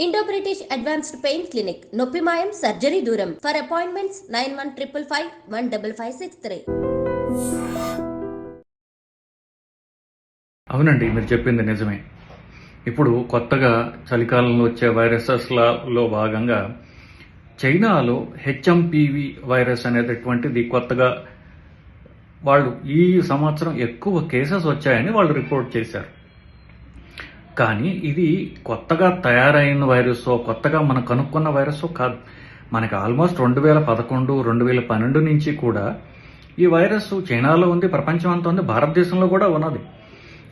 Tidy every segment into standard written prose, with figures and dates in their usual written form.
Indo British advanced pain clinic నొప్పి మాయం surgery దూరం ఫర్ అపాయింట్మెంట్స్ 9155515563. అవునండి, మీరు చెప్పింది నిజమే. ఇప్పుడు కొత్తగా చలికాలంలో వచ్చే వైరసెస్లలో భాగంగా చైనాలో హెచ్ఎంపివి వైరస్ అనేటటువంటిది కొత్తగా వాళ్ళు ఈ సంవత్సరం ఎక్కువ కేసెస్ వచ్చాయని వాళ్ళు రిపోర్ట్ చేశారు. కానీ ఇది కొత్తగా తయారైన వైరస్, కొత్తగా మనం కనుక్కున్న వైరస్ కాదు. మనకి ఆల్మోస్ట్ 2011, 2012 నుంచి కూడా ఈ వైరస్ చైనాలో ఉంది, ప్రపంచం అంతా ఉంది, భారతదేశంలో కూడా ఉన్నది.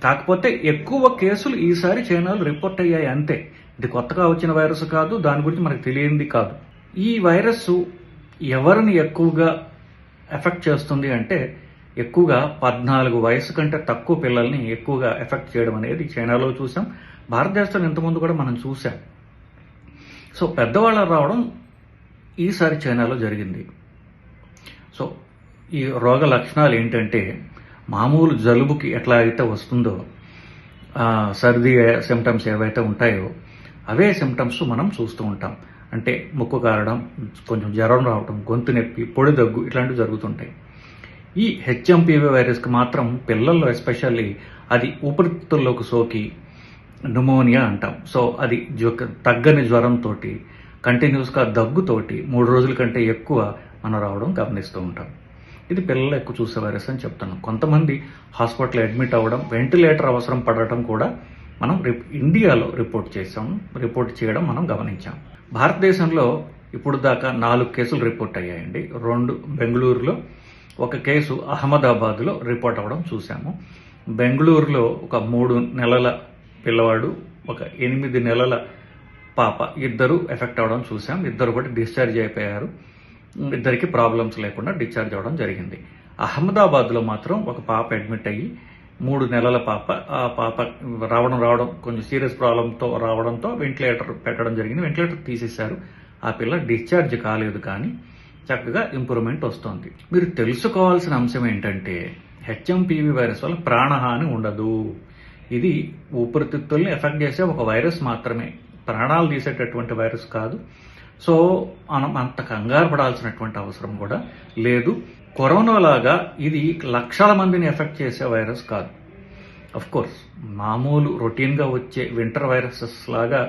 కాకపోతే ఎక్కువ కేసులు ఈసారి చైనాలో రిపోర్ట్ అయ్యాయి అంతే. ఇది కొత్తగా వచ్చిన వైరస్ కాదు, దాని గురించి మనకు తెలియంది కాదు. ఈ వైరస్ ఎవరిని ఎక్కువగా ఎఫెక్ట్ చేస్తుంది అంటే ఎక్కువగా 14 వయసు కంటే తక్కువ పిల్లల్ని ఎక్కువగా ఎఫెక్ట్ చేయడం అనేది చైనాలో చూసాం. భారతదేశంలో ఇంతకుముందు కూడా మనం చూసాం. సో పెద్దవాళ్ళ రావడం ఈసారి చైనాలో జరిగింది. సో ఈ రోగ లక్షణాలు ఏంటంటే మామూలు జలుబుకి ఎట్లా అయితే వస్తుందో సర్ది సిమ్టమ్స్ ఏవైతే ఉంటాయో అవే సిమ్టమ్స్ మనం చూస్తూ ఉంటాం. అంటే ముక్కు కారడం, కొంచెం జ్వరం రావడం, గొంతు నొప్పి, పొడి దగ్గు ఇట్లాంటివి జరుగుతుంటాయి. ఈ హెచ్ఎంపివి వైరస్కి మాత్రం పిల్లల్లో ఎస్పెషల్లీ అది ఊపిరితిత్తుల్లోకి సోకి న్యూమోనియా అంటాం. సో అది తగ్గని జ్వరంతో కంటిన్యూస్గా దగ్గుతోటి 3 రోజుల కంటే ఎక్కువ మనం రావడం గమనిస్తూ ఉంటాం. ఇది పిల్లలు ఎక్కువ చూసే వైరస్ అని చెప్తున్నాం. కొంతమంది హాస్పిటల్ అడ్మిట్ అవ్వడం, వెంటిలేటర్ అవసరం పడటం కూడా మనం ఇండియాలో రిపోర్ట్ చేయడం మనం గమనించాం. భారతదేశంలో ఇప్పుడు దాకా 4 కేసులు రిపోర్ట్ అయ్యాయండి. 2 బెంగళూరులో, 1 కేసు అహ్మదాబాద్లో రిపోర్ట్ అవ్వడం చూసాము. బెంగళూరులో ఒక 3 నెలల పిల్లవాడు, ఒక 8 నెలల పాప, ఇద్దరు ఎఫెక్ట్ అవ్వడం చూసాం. ఇద్దరు కూడా డిశ్చార్జ్ అయిపోయారు. ఇద్దరికి ప్రాబ్లమ్స్ లేకుండా డిశ్చార్జ్ అవ్వడం జరిగింది. అహ్మదాబాద్లో మాత్రం ఒక పాప అడ్మిట్ అయ్యి 3 నెలల పాప, ఆ పాప రావడం కొంచెం సీరియస్ ప్రాబ్లంతో రావడంతో వెంటిలేటర్ పెట్టడం జరిగింది. వెంటిలేటర్ తీసేశారు. ఆ పిల్ల డిశ్చార్జ్ కాలేదు, కానీ చక్కగా ఇంప్రూవ్మెంట్ వస్తుంది. మీరు తెలుసుకోవాల్సిన అంశం ఏంటంటే హెచ్ఎంపివి వైరస్ వల్ల ప్రాణహాని ఉండదు. ఇది ఊపిరితిత్తుల్ని ఎఫెక్ట్ చేసే ఒక వైరస్ మాత్రమే, ప్రాణాలు తీసేటటువంటి వైరస్ కాదు. సో మనం అంత కంగారు పడాల్సినటువంటి అవసరం కూడా లేదు. కరోనా లాగా ఇది లక్షల మందిని ఎఫెక్ట్ చేసే వైరస్ కాదు. అఫ్ కోర్స్ మామూలు రొటీన్గా వచ్చే వింటర్ వైరసెస్ లాగా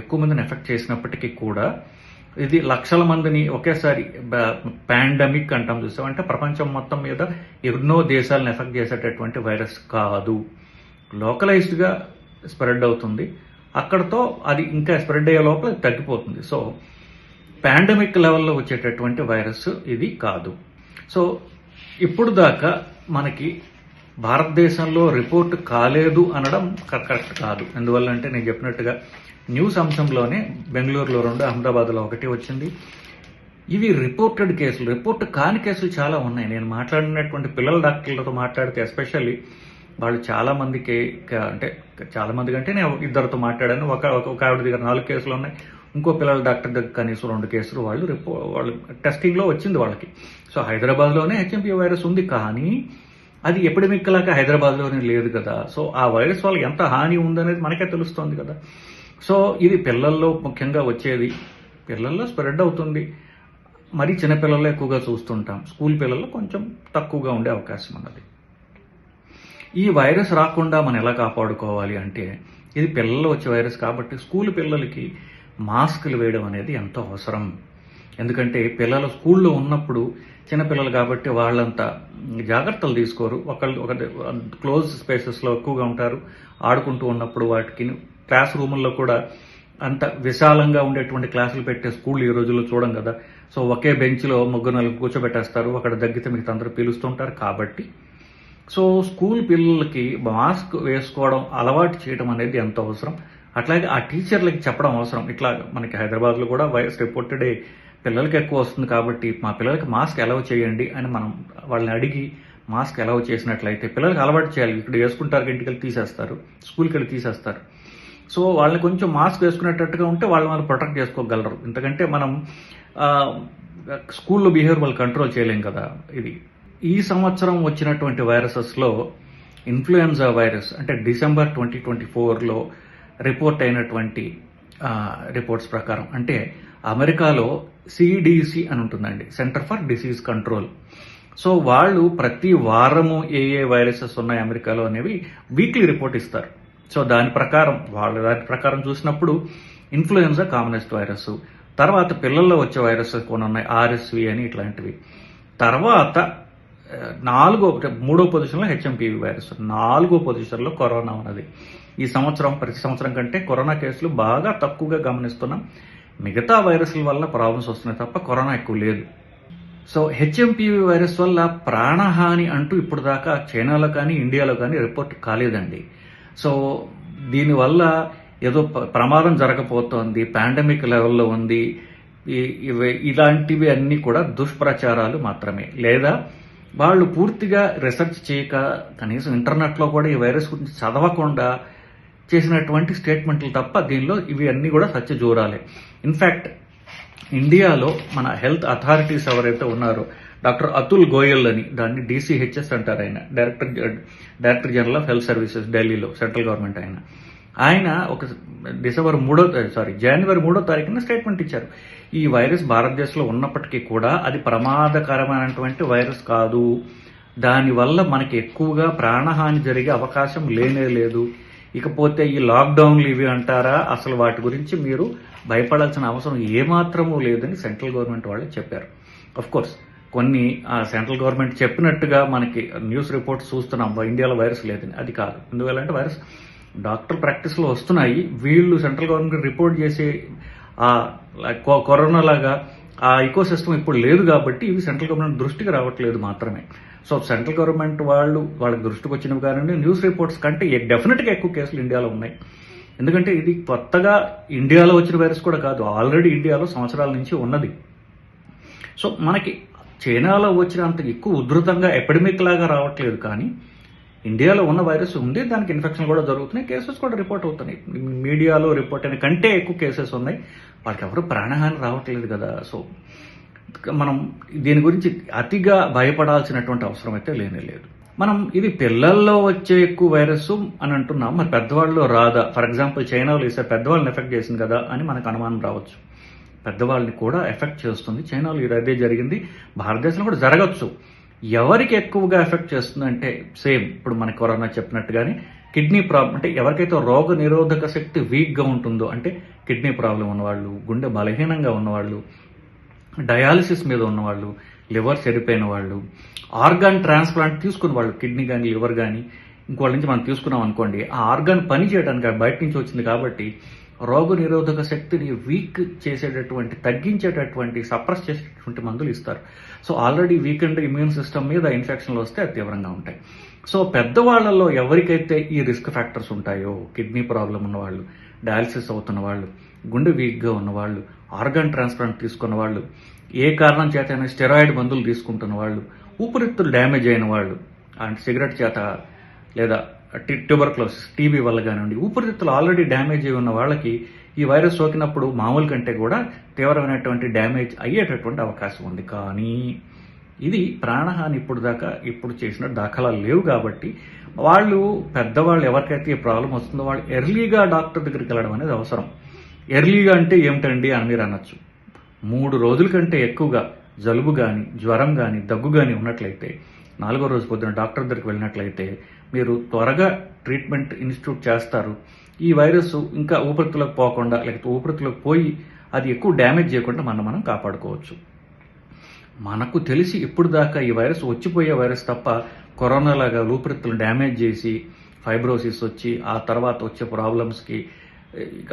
ఎక్కువ మందిని ఎఫెక్ట్ చేసినప్పటికీ కూడా ఇది లక్షల మందిని ఒకేసారి పాండమిక్ అంటాం చూసాం, అంటే ప్రపంచం మొత్తం మీద ఎన్నో దేశాలను ఎఫెక్ట్ చేసేటటువంటి వైరస్ కాదు. లోకలైజ్డ్గా స్ప్రెడ్ అవుతుంది. అక్కడతో అది ఇంకా స్ప్రెడ్ అయ్యే లోపల తగ్గిపోతుంది. సో పాండమిక్ లెవెల్లో వచ్చేటటువంటి వైరస్ ఇది కాదు. సో ఇప్పుడు దాకా మనకి భారతదేశంలో రిపోర్ట్ కాలేదు అనడం కరెక్ట్ కాదు. ఎందువల్లంటే నేను చెప్పినట్టుగా న్యూస్ అంశంలోనే బెంగళూరులో 2, అహ్మదాబాద్లో 1 వచ్చింది. ఇవి రిపోర్టెడ్ కేసులు. రిపోర్ట్ కాని కేసులు చాలా ఉన్నాయి. నేను మాట్లాడినటువంటి పిల్లల డాక్టర్లతో మాట్లాడితే ఎస్పెషల్లీ వాళ్ళు చాలా మందికి, అంటే చాలా మంది కంటే నేను 2 మాట్లాడాను. ఒక ఆవిడ దగ్గర 4 కేసులు ఉన్నాయి. ఇంకో పిల్లల డాక్టర్ దగ్గర కనీసం 2 కేసులు వాళ్ళు టెస్టింగ్లో వచ్చింది వాళ్ళకి. సో హైదరాబాద్లోనే హెచ్ఎంపీ వైరస్ ఉంది, కానీ అది ఎపిడమిక్ లాగా హైదరాబాద్లోనే లేదు కదా. సో ఆ వైరస్ వల్ల ఎంత హాని ఉందనేది మనకే తెలుస్తోంది కదా. సో ఇది పిల్లల్లో ముఖ్యంగా వచ్చేది, పిల్లల్లో స్ప్రెడ్ అవుతుంది. మరి చిన్నపిల్లల్లో ఎక్కువగా చూస్తుంటాం. స్కూల్ పిల్లల్లో కొంచెం తక్కువగా ఉండే అవకాశం ఉన్నది. ఈ వైరస్ రాకుండా మనం ఎలా కాపాడుకోవాలి అంటే, ఇది పిల్లల్లో వచ్చే వైరస్ కాబట్టి స్కూల్ పిల్లలకి మాస్కులు వేయడం అనేది ఎంతో అవసరం. ఎందుకంటే పిల్లలు స్కూల్లో ఉన్నప్పుడు చిన్నపిల్లలు కాబట్టి వాళ్ళంతా జాగ్రత్తలు తీసుకోరు. ఒక క్లోజ్ స్పేసెస్లో ఎక్కువగా ఉంటారు. ఆడుకుంటూ ఉన్నప్పుడు వాటికి క్లాస్ రూముల్లో కూడా అంత విశాలంగా ఉండేటువంటి క్లాసులు పెట్టే స్కూల్ ఈ రోజుల్లో చూడం కదా. సో ఒకే బెంచ్లో 3-4 కూర్చోబెట్టేస్తారు. ఒకటి దగ్గితే మీకు అందరూ పిలుస్తుంటారు. కాబట్టి సో స్కూల్ పిల్లలకి మాస్క్ వేసుకోవడం అలవాటు చేయడం అనేది ఎంతో అవసరం. అట్లాగే ఆ టీచర్లకి చెప్పడం అవసరం. ఇట్లా మనకి హైదరాబాద్లో కూడా వైరస్ రిపోర్టెడ్ పిల్లలకి ఎక్కువ వస్తుంది కాబట్టి మా పిల్లలకి మాస్క్ అలౌ చేయండి అని మనం వాళ్ళని అడిగి మాస్క్ అలౌ చేసినట్లయితే పిల్లలకి అలవాటు చేయాలి. ఇక్కడ వేసుకుంటారు, ఇంటికి వెళ్ళి తీసేస్తారు, స్కూల్కి వెళ్ళి తీసేస్తారు. సో వాళ్ళని కొంచెం మాస్క్ వేసుకునేటట్టుగా ఉంటే వాళ్ళు ప్రొటెక్ట్ చేసుకోగలరు. ఎందుకంటే మనం స్కూల్లో బిహేవియర్ వాళ్ళు కంట్రోల్ చేయలేం కదా. ఇది ఈ సంవత్సరం వచ్చినటువంటి వైరసెస్లో ఇన్ఫ్లుయెన్జా వైరస్ అంటే డిసెంబర్ 2024లో రిపోర్ట్ అయినటువంటి రిపోర్ట్స్ ప్రకారం. అంటే అమెరికాలో సిడిసి అని ఉంటుందండి, centre for disease control. So వాళ్ళు ప్రతి వారము ఏ వైరసెస్ ఉన్నాయి అమెరికాలో అనేవి వీక్లీ రిపోర్ట్ ఇస్తారు. సో దాని ప్రకారం చూసినప్పుడు ఇన్ఫ్లుయెన్జా కామనెస్ట్ వైరస్, తర్వాత పిల్లల్లో వచ్చే వైరసెస్ కొన్ని ఉన్నాయి, ఆర్ఎస్వి అని ఇట్లాంటివి. తర్వాత మూడో పొజిషన్లో హెచ్ఎంపీవీ వైరస్, 4వ పొజిషన్లో కరోనా ఉన్నది. ఈ సంవత్సరం ప్రతి సంవత్సరం కంటే కరోనా కేసులు బాగా తక్కువగా గమనిస్తున్నాం. మిగతా వైరస్ల వల్ల ప్రాబ్లమ్స్ వస్తున్నాయి తప్ప కరోనా ఎక్కువ లేదు. సో హెచ్ఎంపీవీ వైరస్ వల్ల ప్రాణహాని అంటూ ఇప్పుడు దాకా చైనాలో కానీ ఇండియాలో కానీ రిపోర్ట్ కాలేదండి. సో దీనివల్ల ఏదో ప్రమాదం జరగబోతోంది, పాండమిక్ లెవెల్లో ఉంది, ఇలాంటివి అన్నీ కూడా దుష్ప్రచారాలు మాత్రమే. లేదా వాళ్ళు పూర్తిగా రీసెర్చ్ చేయక కనీసం ఇంటర్నెట్లో కూడా ఈ వైరస్ గురించి చదవకుండా చేసినటువంటి స్టేట్మెంట్లు తప్ప దీనిలో ఇవి అన్నీ కూడా సత్యజూరాలే. ఇన్ఫ్యాక్ట్ ఇండియాలో మన హెల్త్ అథారిటీస్ ఎవరైతే ఉన్నారో, డాక్టర్ అతుల్ గోయల్ అని, దాన్ని DCHS అంటారు, ఆయన director general of health services ఢిల్లీలో, సెంట్రల్ గవర్నమెంట్ ఆయన ఒక జనవరి 3వ తారీఖున స్టేట్మెంట్ ఇచ్చారు. ఈ వైరస్ భారతదేశంలో ఉన్నప్పటికీ కూడా అది ప్రమాదకరమైనటువంటి వైరస్ కాదు, దానివల్ల మనకి ఎక్కువగా ప్రాణహాని జరిగే అవకాశం లేనే లేదు. ఇకపోతే ఈ లాక్డౌన్లు ఇవి అంటారా, అసలు వాటి గురించి మీరు భయపడాల్సిన అవసరం ఏమాత్రమూ లేదని సెంట్రల్ గవర్నమెంట్ వాళ్ళు చెప్పారు. అఫ్ కోర్స్ కొన్ని సెంట్రల్ గవర్నమెంట్ చెప్పినట్టుగా మనకి న్యూస్ రిపోర్ట్స్ చూస్తున్నాం ఇండియాలో వైరస్ లేదని, అది కాదు. ఎందువల్లంటే వైరస్ డాక్టర్ ప్రాక్టీస్లో వస్తున్నాయి, వీళ్ళు సెంట్రల్ గవర్నమెంట్ రిపోర్ట్ చేసే కరోనా లాగా ఆ ఇకోసిస్టమ్ ఇప్పుడు లేదు కాబట్టి ఇవి సెంట్రల్ గవర్నమెంట్ దృష్టికి రావట్లేదు మాత్రమే. సో సెంట్రల్ గవర్నమెంట్ వాళ్ళకి దృష్టికి వచ్చినవి కానీ న్యూస్ రిపోర్ట్స్ కంటే డెఫినెట్గా ఎక్కువ కేసులు ఇండియాలో ఉన్నాయి. ఎందుకంటే ఇది కొత్తగా ఇండియాలో వచ్చిన వైరస్ కూడా కాదు, ఆల్రెడీ ఇండియాలో సంవత్సరాల నుంచి ఉన్నది. సో మనకి చైనాలో వచ్చినంత ఎక్కువ ఉధృతంగా ఎపిడమిక్ లాగా రావట్లేదు, కానీ ఇండియాలో ఉన్న వైరస్ ఉంది, దానికి ఇన్ఫెక్షన్ కూడా జరుగుతున్నాయి, కేసెస్ కూడా రిపోర్ట్ అవుతున్నాయి. మీడియాలో రిపోర్ట్ అయిన కంటే ఎక్కువ కేసెస్ ఉన్నాయి, వాళ్ళకి ఎవరు ప్రాణహాని రావట్లేదు కదా. సో మనం దీని గురించి అతిగా భయపడాల్సినటువంటి అవసరం అయితే లేదు. మనం ఇది పిల్లల్లో వచ్చే ఎక్కువ వైరస్ అని అంటున్నాం, మరి పెద్దవాళ్ళలో రాదా? ఫర్ ఎగ్జాంపుల్ చైనాలో ఈసారి పెద్దవాళ్ళని ఎఫెక్ట్ చేసింది కదా అని మనకు అనుమానం రావచ్చు. పెద్దవాళ్ళని కూడా ఎఫెక్ట్ చేస్తుంది, చైనాలో అదే జరిగింది, భారతదేశంలో కూడా జరగచ్చు. ఎవరికి ఎక్కువగా ఎఫెక్ట్ చేస్తుందంటే సేమ్ ఇప్పుడు మన కరోనా చెప్పినట్టుగానే కిడ్నీ ప్రాబ్లం, అంటే ఎవరికైతే రోగ నిరోధక శక్తి వీక్గా ఉంటుందో, అంటే కిడ్నీ ప్రాబ్లం ఉన్నవాళ్ళు, గుండె బలహీనంగా ఉన్నవాళ్ళు, డయాలిసిస్ మీద ఉన్నవాళ్ళు, లివర్ చెడిపోయిన వాళ్ళు, ఆర్గాన్ ట్రాన్స్ప్లాంట్ తీసుకున్న వాళ్ళు, కిడ్నీ కానీ లివర్ కానీ ఇంకోళ్ళ నుంచి మనం తీసుకున్నాం అనుకోండి, ఆ ఆర్గాన్ పని చేయడానికి బయట నుంచి వచ్చింది కాబట్టి రోగ నిరోధక శక్తిని వీక్ చేసేటటువంటి, తగ్గించేటటువంటి, సప్రెస్ చేసేటటువంటి మందులు ఇస్తారు. So already weekend immune system మీద ఇన్ఫెక్షన్లు వస్తే అది తీవ్రంగా ఉంటాయి. సో పెద్దవాళ్లలో ఎవరికైతే ఈ రిస్క్ ఫ్యాక్టర్స్ ఉంటాయో, కిడ్నీ ప్రాబ్లం ఉన్నవాళ్ళు, డయాలిసిస్ అవుతున్న వాళ్ళు, గుండె వీక్గా ఉన్నవాళ్ళు, ఆర్గాన్ ట్రాన్స్ప్లాంట్ తీసుకున్న వాళ్ళు, ఏ కారణం చేతైనా స్టెరాయిడ్ మందులు తీసుకుంటున్న వాళ్ళు, ఊపిరితిత్తులు డ్యామేజ్ అయిన వాళ్ళు, అంటే సిగరెట్ చేత లేదా ట్యూబర్క్లోసిస్, టీబీ వల్ల కానివ్వండి, ఊపిరితిత్తులు ఆల్రెడీ డ్యామేజ్ అయి ఉన్న వాళ్ళకి ఈ వైరస్ సోకినప్పుడు మామూలు కంటే కూడా తీవ్రమైనటువంటి డ్యామేజ్ అయ్యేటటువంటి అవకాశం ఉంది. కానీ ఇది ప్రాణహాని ఇప్పుడు చేసిన దాఖలాలు లేవు కాబట్టి వాళ్ళు పెద్దవాళ్ళు ఎవరికైతే ఈ ప్రాబ్లం వస్తుందో వాళ్ళు ఎర్లీగా డాక్టర్ దగ్గరికి వెళ్ళడం అనేది అవసరం. ఎర్లీగా అంటే ఏమిటండి అని మీరు అనొచ్చు. 3 రోజుల కంటే ఎక్కువగా జలుబు కానీ, జ్వరం కానీ, దగ్గు కానీ ఉన్నట్లయితే 4వ రోజు పొద్దున డాక్టర్ దగ్గరికి వెళ్ళినట్లయితే మీరు త్వరగా ట్రీట్మెంట్ ఇన్స్టిట్యూట్ చేస్తారు. ఈ వైరస్ ఇంకా ఊపిరితిత్తులకు పోకుండా, లేకపోతే ఊపిరితిత్తులకు పోయి అది ఎక్కువ డ్యామేజ్ చేయకుండా మనం కాపాడుకోవచ్చు. మనకు తెలిసి ఇప్పుడు దాకా ఈ వైరస్ వచ్చిపోయే వైరస్ తప్ప కరోనా లాగా ఊపిరితిత్తులు డ్యామేజ్ చేసి ఫైబ్రోసిస్ వచ్చి ఆ తర్వాత వచ్చే ప్రాబ్లమ్స్కి,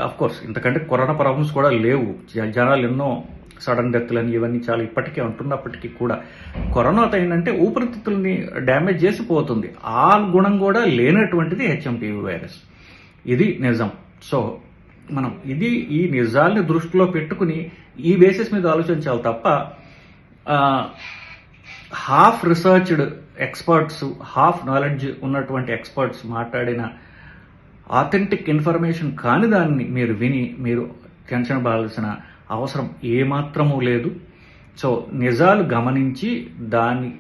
ఆఫ్ కోర్స్ ఇంతకంటే కరోనా ప్రాబ్లమ్స్ కూడా లేవు. జనాలు ఎన్నో సడన్ డెత్లని ఇవన్నీ చాలా ఇప్పటికే అంటున్నప్పటికీ కూడా కరోనాతో ఏంటంటే ఊపిరితిత్తుల్ని డ్యామేజ్ చేసి పోతుంది. ఆ గుణం కూడా లేనటువంటిది హెచ్ఎంపీవీ వైరస్. ఇది నిజం. సో మనం ఈ నిజాల్ని దృష్టిలో పెట్టుకుని ఈ బేసిస్ మీద ఆలోచించాలి తప్ప half researched experts, half knowledge ఉన్నటువంటి ఎక్స్పర్ట్స్ మాట్లాడిన ఆథెంటిక్ ఇన్ఫర్మేషన్ కాని దాన్ని మీరు విని మీరు టెన్షన్ పడాల్సిన అవసరం ఏమాత్రమూ లేదు. సో నిజాలు గమనించి దాని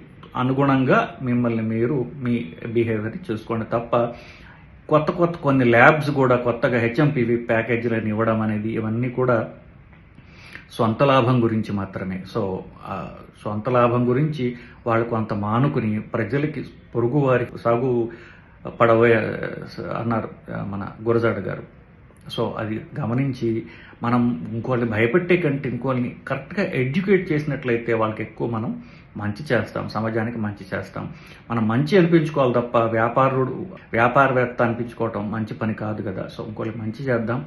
అనుగుణంగా మిమ్మల్ని మీరు మీ బిహేవియర్ చూసుకోండి తప్ప కొత్త కొన్ని ల్యాబ్స్ కూడా కొత్తగా హెచ్ఎంపీవీ ప్యాకేజీలను ఇవ్వడం అనేది ఇవన్నీ కూడా సొంత లాభం గురించి మాత్రమే. సో ఆ సొంత లాభం గురించి వాళ్ళు కొంత మానుకుని ప్రజలకి పొరుగువారి సాగు పడవే అన్నారు మన గురజాడ గారు. సో అది గమనించి మనం ఇంకోళ్ళని భయపెట్టే కంటే ఇంకోళ్ళని కరెక్ట్గా ఎడ్యుకేట్ చేసినట్లయితే వాళ్ళకి ఎక్కువ మనం మంచి చేస్తాం, సమాజానికి మంచి చేస్తాం. మనం మంచి అనిపించుకోవాలి తప్ప వ్యాపారవేత్త అనిపించుకోవటం మంచి పని కాదు కదా. సో ఇంకోళ్ళకి మంచి చేద్దాం,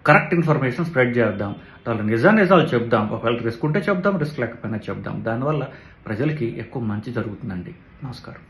కరెక్ట్ ఇన్ఫర్మేషన్ స్ప్రెడ్ చేద్దాం, వాళ్ళు నిజాలు చెప్దాం. ఒకవేళ రిస్క్ ఉంటే చెప్దాం, రిస్క్ లేకపోయినా చెప్దాం. దానివల్ల ప్రజలకి ఎక్కువ మంచి జరుగుతుందండి. నమస్కారం.